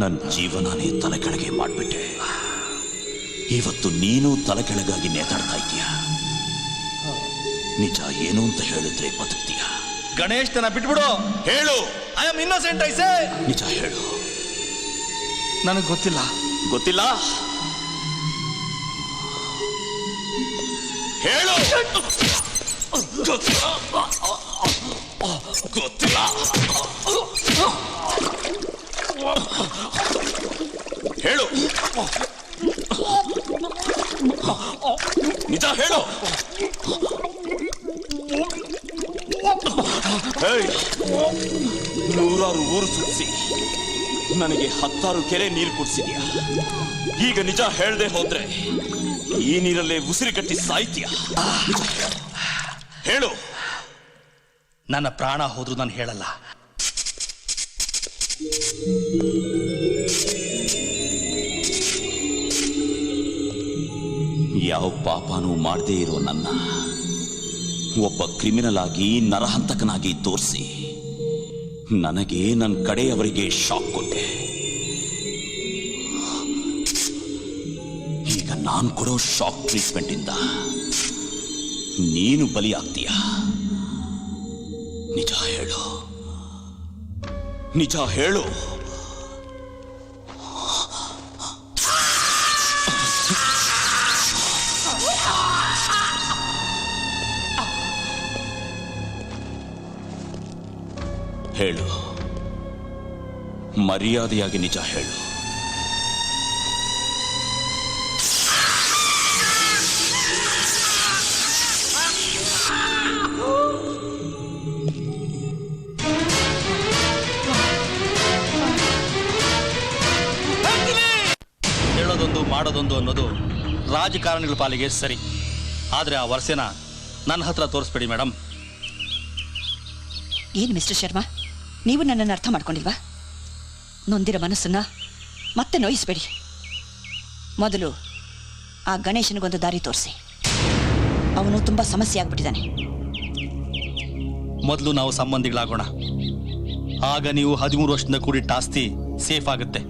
ನನ್ನ ಜೀವನನೇ ತಲೆ ಕೆಳಗೆ ಮಾಡಿಬಿಟ್ಟೆ. ಇವತ್ತು ನೀನು ತಲೆ ಕೆಳಗಾಗಿ ನೇತಾಡ್ತಾ ಇದೀಯ. ನಿಜ ಏನು ಅಂತ ಹೇಳಿದ್ರೆ ಬದುಕ್ತೀಯ. ಗಣೇಶ್ ತನ ಬಿಟ್ಬಿಡು. ಹೇಳು. I am innocent. I say. ನಿಜ ಹೇಳು. ನನಗೆ ಗೊತ್ತಿಲ್ಲ. ಗೊತ್ತಿಲ್ಲ? ಹೇಳು. ಗೊತ್ತಿಲ್ಲ. ಹೇಳು. ನಿಜ ಹೇಳು. ನೂರಾರು ಊರು ಸುತ್ತಿಸಿ ನನಗೆ 10 ಕೆರೆ ನೀರು ಕುಡಿಸಿದ್ಯಾ. ಈಗ ನಿಜ ಹೇಳದೆ ಹೋದ್ರೆ ಈ ನೀರಲ್ಲೇ ಉಸಿರುಗಟ್ಟಿ ಸಾಯ್ತೀಯ. ಹೇಳು. ನನ್ನ ಪ್ರಾಣ ಹೋದ್ರು ನಾನು ಹೇಳಲ್ಲ. ಯಾವ ಪಾಪನೂ ಮಾಡದೇ ಇರೋ ನನ್ನ ಒಬ್ಬ ಕ್ರಿಮಿನಲ್ ಆಗಿ ನರಹಂತಕನಾಗಿ ತೋರಿಸಿ ನನಗೆ ನನ್ನ ಕಡೆಯವರಿಗೆ ಶಾಕ್ ಕೊಟ್ಟೆ. ಈಗ ನಾನು ಕೊಡೋ ಶಾಕ್ ಟ್ರೀಟ್ಮೆಂಟ್ ಇಂದ ನೀನು ಬಲಿಯಾಗ್ತೀಯ. ನಿಜ ಹೇಳು. ನಿಜ ಹೇಳು. ಹೇಳು. ಮರ್ಯಾದೆಯಾಗಿ ನಿಜ ಹೇಳು. ಹೇಳೋದೊಂದು ಮಾಡೋದೊಂದು ಅನ್ನೋದು ರಾಜಕಾರಣಿಗಳ ಪಾಲಿಗೆ ಸರಿ. ಆದರೆ ಆ ವರ್ಷನ ನನ್ನ ಹತ್ರ ತೋರಿಸ್ಬೇಡಿ ಮೇಡಮ್. ಏನು ಮಿಸ್ಟರ್ ಶರ್ಮಾ, ನೀವು ನನ್ನನ್ನು ಅರ್ಥ ಮಾಡ್ಕೊಂಡಿಲ್ವಾ? ನೊಂದಿರೋ ಮನಸ್ಸನ್ನ ಮತ್ತೆ ನೋಯಿಸಬೇಡಿ. ಮೊದಲು ಆ ಗಣೇಶನಿಗೊಂದು ದಾರಿ ತೋರಿಸಿ. ಅವನು ತುಂಬ ಸಮಸ್ಯೆ ಆಗ್ಬಿಟ್ಟಿದ್ದಾನೆ. ಮೊದಲು ನಾವು ಸಂಬಂಧಿಗಳಾಗೋಣ. ಆಗ ನೀವು 13 ವರ್ಷದಿಂದ ಕೂಡಿಟ್ಟ ಆಸ್ತಿ ಸೇಫ್ ಆಗುತ್ತೆ.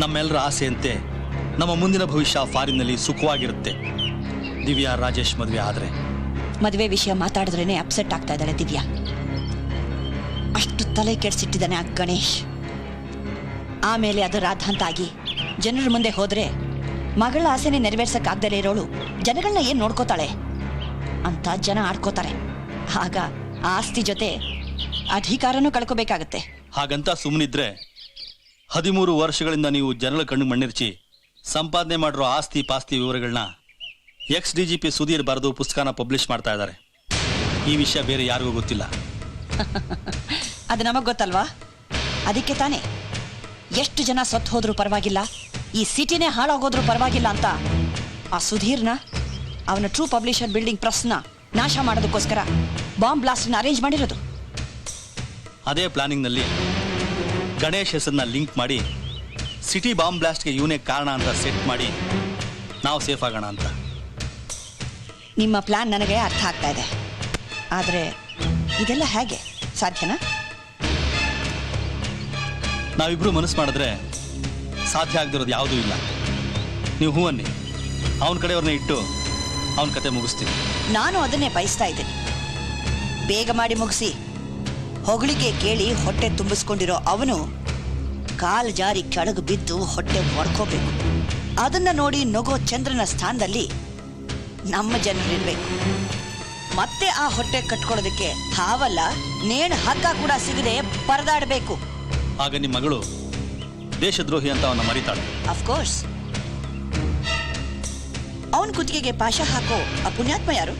ನಮ್ಮೆಲ್ಲರ ಆಸೆಯಂತೆ ನಮ್ಮ ಮುಂದಿನ ಭವಿಷ್ಯ ಫಾರಿನ್ನಲ್ಲಿ ಸುಖವಾಗಿರುತ್ತೆ. ದಿವ್ಯಾ ರಾಜೇಶ್ ಮದುವೆ ಆದರೆ ಮದುವೆ ವಿಷಯ ಮಾತಾಡಿದ್ರೇನೆ ಅಪ್ಸೆಟ್ ಆಗ್ತಾ ಇದ್ದಾಳೆ ದಿವ್ಯಾ. ಅಷ್ಟು ತಲೆ ಕೆಡಿಸಿಟ್ಟಿದ್ದಾನೆ ಆ ಗಣೇಶ್. ಆಮೇಲೆ ಅದು ರಾಧಾಂತ ಆಗಿ ಜನರ ಮುಂದೆ ಹೋದ್ರೆ ಮಗಳ ಆಸೆನೇ ನೆರವೇರ್ಸಕ್ಕಾಗ್ದಲೇ ಇರೋಳು ಜನಗಳನ್ನ ಏನು ನೋಡ್ಕೋತಾಳೆ ಅಂತ ಜನ ಆಡ್ಕೋತಾರೆ. ಆಗ ಆಸ್ತಿ ಜೊತೆ ಅಧಿಕಾರನೂ ಕಳ್ಕೋಬೇಕಾಗತ್ತೆ. ಹಾಗಂತ ಸುಮ್ಮನಿದ್ರೆ 13 ವರ್ಷಗಳಿಂದ ನೀವು ಜನರ ಕಣ್ಣು ಮಣ್ಣಿರ್ಚಿ ಸಂಪಾದನೆ ಮಾಡಿರೋ ಆಸ್ತಿ ಪಾಸ್ತಿ ವಿವರಗಳನ್ನ ex-DGP ಸುಧೀರ್ ಬರೆದು ಪುಸ್ತಕನ ಪಬ್ಲಿಷ್ ಮಾಡ್ತಾ ಇದ್ದಾರೆ. ಈ ವಿಷಯ ಬೇರೆ ಯಾರಿಗೂ ಗೊತ್ತಿಲ್ಲ. ಅದು ನಮಗೆ ಗೊತ್ತಲ್ವಾ? ಅದಕ್ಕೆ ತಾನೇ ಎಷ್ಟು ಜನ ಸತ್ತು ಹೋದ್ರೂ ಪರವಾಗಿಲ್ಲ, ಈ ಸಿಟಿನೇ ಹಾಳಾಗೋದ್ರೂ ಪರವಾಗಿಲ್ಲ ಅಂತ ಆ ಸುಧೀರ್ನ ಅವನ ಟ್ರೂ ಪಬ್ಲಿಷರ್ ಬಿಲ್ಡಿಂಗ್ ಪ್ರೆಸ್ನ ನಾಶ ಮಾಡೋದಕ್ಕೋಸ್ಕರ ಬಾಂಬ್ ಬ್ಲಾಸ್ಟ್ನ ಅರೇಂಜ್ ಮಾಡಿರೋದು. ಅದೇ ಪ್ಲಾನಿಂಗ್ನಲ್ಲಿ ಗಣೇಶ್ ಹೆಸರನ್ನ ಲಿಂಕ್ ಮಾಡಿ ಸಿಟಿ ಬಾಂಬ್ ಬ್ಲಾಸ್ಟ್ಗೆ ಇವನೇ ಕಾರಣ ಅಂತ ಸೆಟ್ ಮಾಡಿ ನಾವು ಸೇಫ್ ಆಗೋಣ ಅಂತ. ನಿಮ್ಮ ಪ್ಲಾನ್ ನನಗೆ ಅರ್ಥ ಆಗ್ತಾ ಇದೆ. ಆದರೆ ಇದೆಲ್ಲ ಹೇಗೆ ಸಾಧ್ಯನಾ? ನಾವಿಬ್ರು ಮನಸ್ಸು ಮಾಡಿದ್ರೆ ಸಾಧ್ಯ ಆಗದಿರೋದು ಯಾವುದೂ ಇಲ್ಲ. ನೀವು ಹೂ ಅನ್ನಿ, ಅವನ ಕಡೆಯವ್ರನ್ನ ಇಟ್ಟು ಅವನ ಕತೆ ಮುಗಿಸ್ತೀವಿ. ನಾನು ಅದನ್ನೇ ಬಯಸ್ತಾ ಇದ್ದೀನಿ. ಬೇಗ ಮಾಡಿ ಮುಗಿಸಿ. ಹೊಗಳಿಗೆ ಕೇಳಿ ಹೊಟ್ಟೆ ತುಂಬಿಸ್ಕೊಂಡಿರೋ ಅವನು ಕಾಲು ಜಾರಿ ಕೆಳಗೆ ಬಿದ್ದು ಹೊಟ್ಟೆ ಒಡ್ಕೋಬೇಕು. ಅದನ್ನ ನೋಡಿ ನಗೋ ಚಂದ್ರನ ಸ್ಥಾನದಲ್ಲಿ ನಮ್ಮ ಜನರಿರ್ಬೇಕು. ಮತ್ತೆ ಆ ಹೊಟ್ಟೆ ಕಟ್ಕೊಳ್ಳೋದಕ್ಕೆ ಹಾವಲ್ಲ ನೇಣು ಹಗ್ಗ ಕೂಡ ಸಿಗದೆ ಪರದಾಡಬೇಕು. ಆಗ ನಿಮ್ಮ ಮಗಳು ದೇಶದ್ರೋಹಿ ಅಂತ ಅವನ್ನ ಮರಿತಾಳೆ. ಅಫ್ಕೋರ್ಸ್. ಅವನ ಕುತ್ತಿಗೆಗೆ ಪಾಶ ಹಾಕೋ ಆ ಪುಣ್ಯಾತ್ಮ ಯಾರು?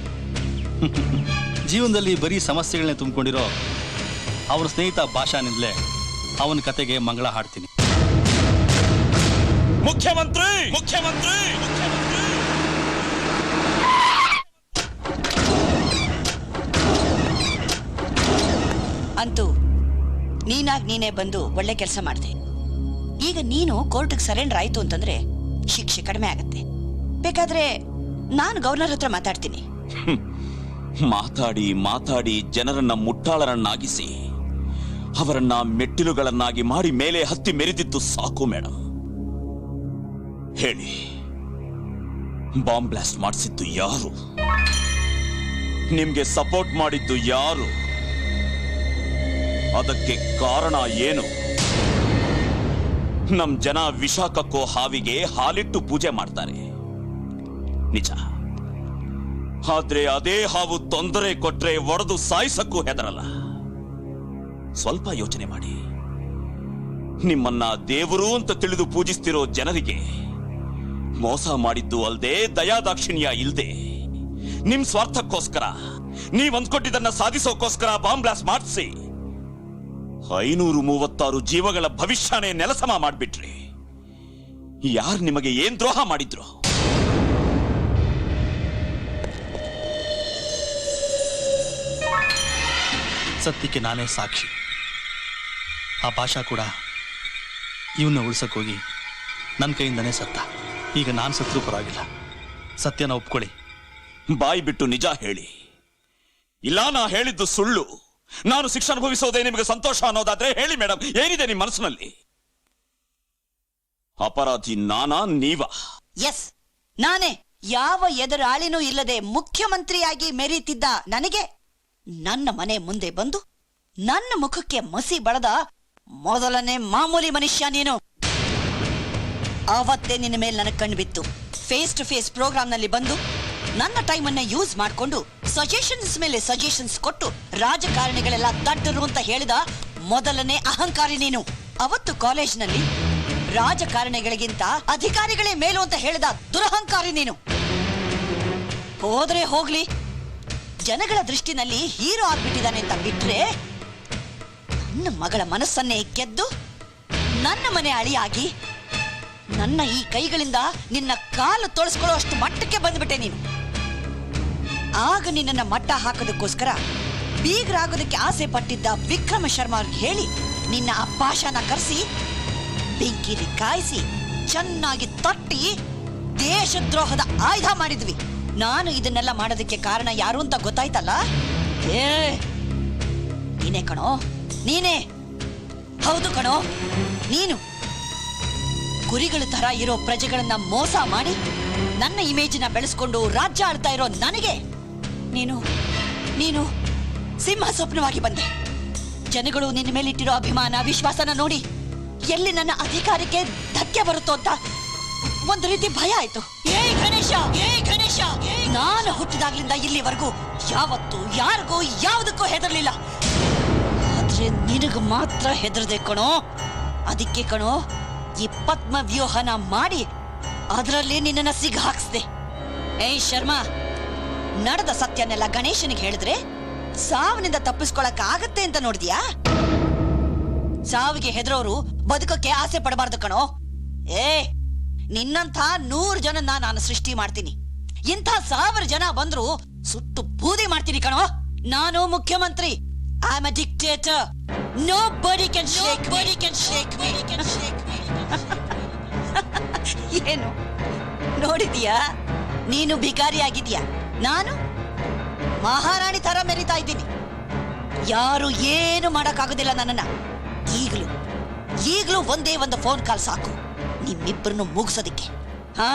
ಜೀವನದಲ್ಲಿ ಬರೀ ಸಮಸ್ಯೆಗಳನ್ನೇ ತುಂಬಿಕೊಂಡಿರೋ ಅವನ ಸ್ನೇಹಿತ ಭಾಷಾನಿಂದಲೇ ಅವನ ಕತೆಗೆ ಮಂಗಳ ಹಾಡ್ತೀನಿ. ಮುಖ್ಯಮಂತ್ರಿ ಮುಖ್ಯಮಂತ್ರಿ ಮುಖ್ಯಮಂತ್ರಿ ಅಂತೂ ನೀನಾಗಿ ನೀನೇ ಬಂದು ಒಳ್ಳೆ ಕೆಲಸ ಮಾಡಿದೆ. ಈಗ ನೀನು ಕೋರ್ಟ್ಗೆ ಸರೆಂಡರ್ ಆಯ್ತು ಅಂತಂದ್ರೆ ಶಿಕ್ಷೆ ಕಡಿಮೆ ಆಗತ್ತೆ. ಬೇಕಾದ್ರೆ ನಾನು ಗವರ್ನರ್ ಹತ್ರ ಮಾತಾಡ್ತೀನಿ. ಮಾತಾಡಿ ಮಾತಾಡಿ ಜನರನ್ನ ಮುಟ್ಟಾಳರನ್ನಾಗಿಸಿ ಅವರನ್ನ ಮೆಟ್ಟಿಲುಗಳನ್ನಾಗಿ ಮಾಡಿ ಮೇಲೆ ಹತ್ತಿ ಮೆರೆದಿದ್ದು ಸಾಕು ಮೇಡಮ್. ಹೇಳಿ, ಬಾಂಬ್ ಬ್ಲಾಸ್ಟ್ ಮಾಡಿಸಿದ್ದು ಯಾರು? ನಿಮ್ಗೆ ಸಪೋರ್ಟ್ ಮಾಡಿದ್ದು ಯಾರು? ಅದಕ್ಕೆ ಕಾರಣ ಏನು? ನಮ್ ಜನ ವಿಷಾಕಕ್ಕೋ ಹಾವಿಗೆ ಹಾಲಿಟ್ಟು ಪೂಜೆ ಮಾಡ್ತಾರೆ, ನಿಜ. ಆದ್ರೆ ಅದೇ ಹಾವು ತೊಂದರೆ ಕೊಟ್ರೆ ಒಡೆದು ಸಾಯಿಸಕ್ಕೂ ಹೆದರಲ್ಲ. ಸ್ವಲ್ಪ ಯೋಚನೆ ಮಾಡಿ. ನಿಮ್ಮನ್ನ ದೇವರು ಅಂತ ತಿಳಿದು ಪೂಜಿಸ್ತಿರೋ ಜನರಿಗೆ ಮೋಸ ಮಾಡಿದ್ದು ಅಲ್ದೆ ದಯಾದಾಕ್ಷಿಣ್ಯ ಇಲ್ದೆ ನಿಮ್ ಸ್ವಾರ್ಥಕ್ಕೋಸ್ಕರ ನೀವ್ ಅಂದ್ಕೊಟ್ಟಿದ್ದನ್ನ ಸಾಧಿಸೋಕೋಸ್ಕರ ಬಾಂಬ್ ಬ್ಲಾಸ್ಟ್ ಮಾಡಿಸಿ 536 ಜೀವಗಳ ಭವಿಷ್ಯನೇ ನೆಲಸಮ ಮಾಡ್ಬಿಟ್ರಿ. ಯಾರು ನಿಮಗೆ ಏನ್ ದ್ರೋಹ ಮಾಡಿದ್ರು? ಸತ್ಯಕ್ಕೆ ನಾನೇ ಸಾಕ್ಷಿ. ಆ ಭಾಷಾ ಕೂಡ ಇವನ್ನ ಉಳಿಸಕ್ಕೋಗಿ ನನ್ನ ಕೈಯಿಂದನೇ ಸತ್ತ. ಈಗ ನಾನು ಸತ್ರೂ ಪರವಾಗಿಲ್ಲ, ಸತ್ಯನ ಒಪ್ಕೊಳ್ಳಿ. ಬಾಯಿ ಬಿಟ್ಟು ನಿಜ ಹೇಳಿ. ಇಲ್ಲ, ನಾ ಹೇಳಿದ್ದು ಸುಳ್ಳು. ನಾನು ಶಿಕ್ಷೆ ಅನುಭವಿಸೋದೇ ನಿಮಗೆ ಸಂತೋಷ ಅನ್ನೋದಾದ್ರೆ ಹೇಳಿ ಮೇಡಮ್, ಏನಿದೆ ನಿಮ್ಮ ಮನಸ್ಸಿನಲ್ಲಿ? ಅಪರಾಧಿ ನಾನಾ ನೀವಾ? ಎಸ್, ನಾನೇ. ಯಾವ ಎದುರಾಳಿನೂ ಇಲ್ಲದೆ ಮುಖ್ಯಮಂತ್ರಿಯಾಗಿ ಮೆರೀತಿದ್ದ ನನಗೆ ನನ್ನ ಮನೆ ಮುಂದೆ ಬಂದು ನನ್ನ ಮುಖಕ್ಕೆ ಮಸಿ ಬಳದ ಮೊದಲನೇ ಮಾಮೂಲಿ ಮನುಷ್ಯ ನೀನು. ಆವತ್ತೇ ನಿನ್ನ ಮೇಲೆ ನನಗೆ ಕಣ್ಣು ಬಿತ್ತು. ಫೇಸ್ ಟು ಫೇಸ್ ಪ್ರೋಗ್ರಾಂನಲ್ಲಿ ಬಂದು ನನ್ನ ಟೈಮನ್ನ ಯೂಸ್ ಮಾಡಿಕೊಂಡು ಸಜೆಷನ್ಸ್ ಮೇಲೆ ಸಜೆಷನ್ಸ್ ಕೊಟ್ಟು ರಾಜಕಾರಣಿಗಳೆಲ್ಲ ದಡ್ಡರು ಅಂತ ಹೇಳಿದ ಮೊದಲನೇ ಅಹಂಕಾರಿ ನೀನು. ಅವತ್ತು ಕಾಲೇಜ್ನಲ್ಲಿ ರಾಜಕಾರಣಿಗಳಿಗಿಂತ ಅಧಿಕಾರಿಗಳೇ ಮೇಲು ಅಂತ ಹೇಳಿದ ದುರಹಂಕಾರಿ ನೀನು. ಹೋದ್ರೆ ಹೋಗ್ಲಿ, ಜನಗಳ ದೃಷ್ಟಿನಲ್ಲಿ ಹೀರೋ ಆಗ್ಬಿಟ್ಟಿದ್ದಾನೆ ಅಂತ ಬಿಟ್ರೆ, ನನ್ನ ಮಗಳ ಮನಸ್ಸನ್ನೇ ಗೆದ್ದು ನನ್ನ ಮನೆ ಅಳಿಯಾಗಿ ನನ್ನ ಈ ಕೈಗಳಿಂದ ನಿನ್ನ ಕಾಲು ತೊಳಸ್ಕೊಳ್ಳೋ ಅಷ್ಟು ಮಟ್ಟಕ್ಕೆ ಬಂದ್ಬಿಟ್ಟೆ ನೀನು. ಆಗ ನಿನ್ನನ್ನ ಮಟ್ಟ ಹಾಕೋದಕ್ಕೋಸ್ಕರ ಬೀಗರಾಗೋದಕ್ಕೆ ಆಸೆ ಪಟ್ಟಿದ್ದ ವಿಕ್ರಮ ಶರ್ಮಾ ಅವ್ರಿಗೆ ಹೇಳಿ ನಿನ್ನ ಅಪ್ಪಾಶನ ಕರೆಸಿ ಬೆಂಕಿಲಿ ಕಾಯಿಸಿ ಚೆನ್ನಾಗಿ ತಟ್ಟಿ ದೇಶದ್ರೋಹದ ಆಯುಧ ಮಾಡಿದ್ವಿ. ನಾನು ಇದನ್ನೆಲ್ಲ ಮಾಡೋದಕ್ಕೆ ಕಾರಣ ಯಾರು ಅಂತ ಗೊತ್ತಾಯ್ತಲ್ಲ? ನೀನೇ ಕಣೋ, ನೀನೇ. ಹೌದು ಕಣೋ, ನೀನು. ಕುರಿಗಳ ತರ ಇರೋ ಪ್ರಜೆಗಳನ್ನ ಮೋಸ ಮಾಡಿ ನನ್ನ ಇಮೇಜಿನ ಬೆಳೆಸ್ಕೊಂಡು ರಾಜ್ಯ ಆಳ್ತಾ ಇರೋ ನನಗೆ ನೀನು ನೀನು ಸಿಂಹ ಸ್ವಪ್ನವಾಗಿ ಬಂದೆ. ಜನಗಳು ನಿನ್ನ ಮೇಲಿಟ್ಟಿರೋ ಅಭಿಮಾನ ವಿಶ್ವಾಸನ ನೋಡಿ ಎಲ್ಲಿ ನನ್ನ ಅಧಿಕಾರಕ್ಕೆ ಧಕ್ಕೆ ಬರುತ್ತೋ ಅಂತ ಒಂದು ರೀತಿ ಭಯ ಆಯ್ತು. ಏ ಗಣೇಶ, ಏ ಗಣೇಶ, ನಾನು ಹುಟ್ಟಿದಾಗ್ಲಿಂದ ಇಲ್ಲಿವರೆಗೂ ಯಾವತ್ತು ಯಾರಿಗೂ ಯಾವುದಕ್ಕೂ ಹೆದರ್ಲಿಲ್ಲ. ಆದ್ರೆ ನಿನಗ ಮಾತ್ರ ಹೆದರ್ದೆ ಕಣೋ. ಅದಕ್ಕೆ ಕಣೋ ಈ ಪದ್ಮ ವ್ಯೂಹನ ಮಾಡಿ ಅದರಲ್ಲಿ ನಿನ್ನನ್ನ ಸಿಗ ಹಾಕ್ಸ್ದೆ. ಏಯ್ ಶರ್ಮಾ, ನಡೆದ ಸತ್ಯನೆಲ್ಲ ಗಣೇಶನಿಗೆ ಹೇಳಿದ್ರೆ ಸಾವಿನಿಂದ ತಪ್ಪಿಸ್ಕೊಳಕ್ ಆಗತ್ತೆ ಅಂತ ನೋಡಿದ್ಯಾ? ಸಾವಿಗೆ ಹೆದರೋರು ಬದುಕಕ್ಕೆ ಆಸೆ ಪಡಬಾರ್ದು ಕಣೋ. ನಿನ್ನಂಥ 100 ಜನ ನಾನು ಸೃಷ್ಟಿ ಮಾಡ್ತೀನಿ. ಇಂಥ 1000 ಜನ ಬಂದ್ರು ಸುಟ್ಟು ಬೂದಿ ಮಾಡ್ತೀನಿ ಕಣೋ. ನಾನು ಮುಖ್ಯಮಂತ್ರಿ. I am a dictator. Nobody can shake me. ಏನು ನೋಡಿದ್ಯಾ? ನೀನು ಭಿಕಾರಿ ಆಗಿದ್ಯಾ, ನಾನು ಮಹಾರಾಣಿ ತರ ಮೆರಿತಾ ಇದ್ದೀನಿ. ಯಾರು ಏನು ಮಾಡಕ್ಕಾಗೋದಿಲ್ಲ ನನ್ನನ್ನ. ಈಗಲೂ ಒಂದೇ ಒಂದು ಫೋನ್ ಕಾಲ್ ಸಾಕು ನಿಮ್ಮಿಬ್ಬರನ್ನು ಮುಗಿಸೋದಿಕ್ಕೆ. ಹಾ,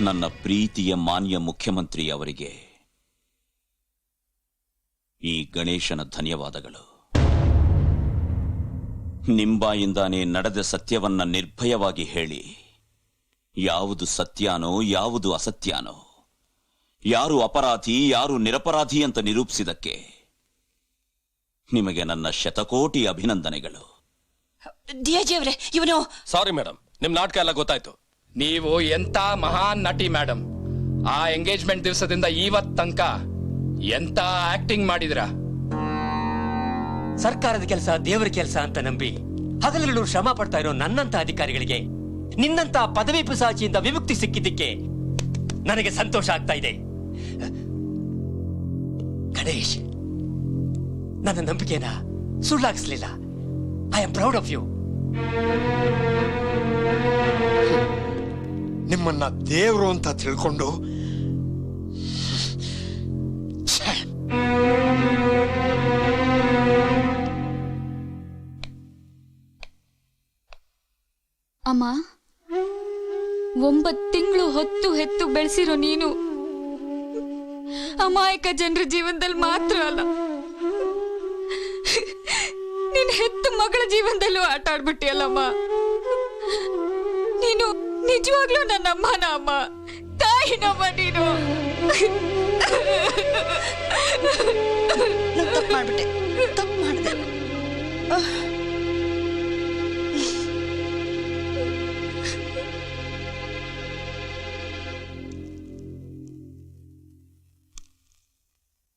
ನನ್ನ ಪ್ರೀತಿಯ ಮಾನ್ಯ ಮುಖ್ಯಮಂತ್ರಿ ಅವರಿಗೆ ಈ ಗಣೇಶನ ಧನ್ಯವಾದಗಳು. ನಿಂಬಾಯಿಂದಾನೇ ನಡೆದ ಸತ್ಯವನ್ನ ನಿರ್ಭಯವಾಗಿ ಹೇಳಿ ಯಾವುದು ಸತ್ಯಾನೋ ಯಾವುದು ಅಸತ್ಯಾನೋ, ಯಾರು ಅಪರಾಧಿ ಯಾರು ನಿರಪರಾಧಿ ಅಂತ ನಿರೂಪಿಸಿದಕ್ಕೆ ನಿಮಗೆ ನನ್ನ ಶತಕೋಟಿ ಅಭಿನಂದನೆಗಳು. ಡಿಐಜಿಯವರೇ, ಇವನು ಸಾರಿ ಮೇಡಮ್, ನಿಮ್ ನಾಟಕ ಎಲ್ಲ ಗೊತ್ತಾಯ್ತು. ನೀವು ಎಂತ ಮಹಾನ್ ನಟಿ ಮೇಡಮ್. ಆ ಎಂಗೇಜ್ಮೆಂಟ್ ದಿವಸದಿಂದ ಇವತ್ ತನಕ ಎಂತ ಆಕ್ಟಿಂಗ್ ಮಾಡಿದ್ರ. ಸರ್ಕಾರದ ಕೆಲಸ ದೇವರ ಕೆಲಸ ಅಂತ ನಂಬಿ ಹಗಲಿರುಳು ಶ್ರಮ ಪಡ್ತಾ ಇರೋ ನನ್ನಂತ ಅಧಿಕಾರಿಗಳಿಗೆ ನಿನ್ನಂತ ಪದವಿ ಪಿಸಾಚಿಯಿಂದ ವಿಮುಕ್ತಿ ಸಿಕ್ಕಿದ್ದಕ್ಕೆ ನನಗೆ ಸಂತೋಷ ಆಗ್ತಾ ಇದೆ. ಗಣೇಶ್, ನನ್ನ ನಂಬಿಕೆನ ಸುಳ್ಳಾಗಿಸ್ಲಿಲ್ಲ. I am proud of you. ನಿಮ್ಮನ್ನ ದೇವರು ಅಂತ ತಿಳ್ಕೊಂಡು ಅಮ್ಮ, 9 ತಿಂಗಳು ಹೊತ್ತು ಹೆತ್ತು ಬೆಳೆಸಿರೋ ನೀನು ಅಮಾಯಕ ಜನರ ಜೀವನದಲ್ಲಿ ಮಾತ್ರ ಅಲ್ಲ, ನಿನ್ ಹೆತ್ತು ಮಗಳ ಜೀವನದಲ್ಲೂ ಆಟ ಆಡ್ಬಿಟ್ಟಿಯಲ್ಲಮ್ಮ. ನೀನು ನಿಜವಾಗ್ಲೂ ನನ್ನ ಅಮ್ಮನ ಅಮ್ಮ, ತಾಯಿನಮ್ಮ ನೀನು. ತಪ್ಪು ಮಾಡ್ಬಿಟ್ಟೆ, ತಪ್ಪು ಮಾಡಿದೆ.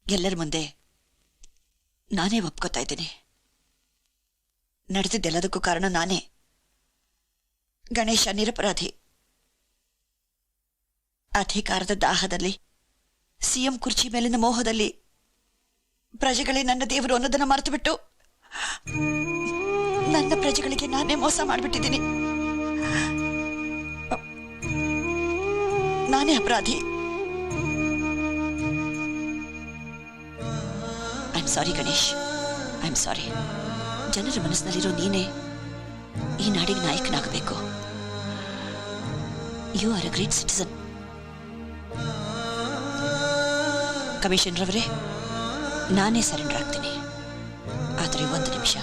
ಎಲ್ಲರ ಮುಂದೆ ನಾನೇ ಒಪ್ಕೋತಾ ಇದ್ದೀನಿ. ನಡೆದಿದ್ದೆಲ್ಲದಕ್ಕೂ ಕಾರಣ ನಾನೇ. ಗಣೇಶ ನಿರಪರಾಧಿ. ಅಧಿಕಾರದ ದಾಹದಲ್ಲಿ, ಸಿಎಂ ಕುರ್ಚಿ ಮೇಲಿನ ಮೋಹದಲ್ಲಿ ಪ್ರಜೆಗಳೇ ನನ್ನ ದೇವರು ಅನ್ನೋದನ್ನ ಮರೆತು ಬಿಟ್ಟು ನನ್ನ ಪ್ರಜೆಗಳಿಗೆ ನಾನೇ ಮೋಸ ಮಾಡಿಬಿಟ್ಟಿದ್ದೀನಿ. ನಾನೇ ಅಪರಾಧಿ. I am sorry Ganesh, I am sorry. ಜನರ ಮನಸ್ಸಿನಲ್ಲಿರೋ ನೀನೇ ಈ ನಾಡಿಗೆ ನಾಯಕನಾಗಬೇಕು. You are a great citizen. Commissioner ಅವರೇ, ನಾನೇ ಸರೆಂಡರ್ ಆಗ್ತೀನಿ. ಆದರೆ 1 ನಿಮಿಷ.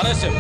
Arrest him.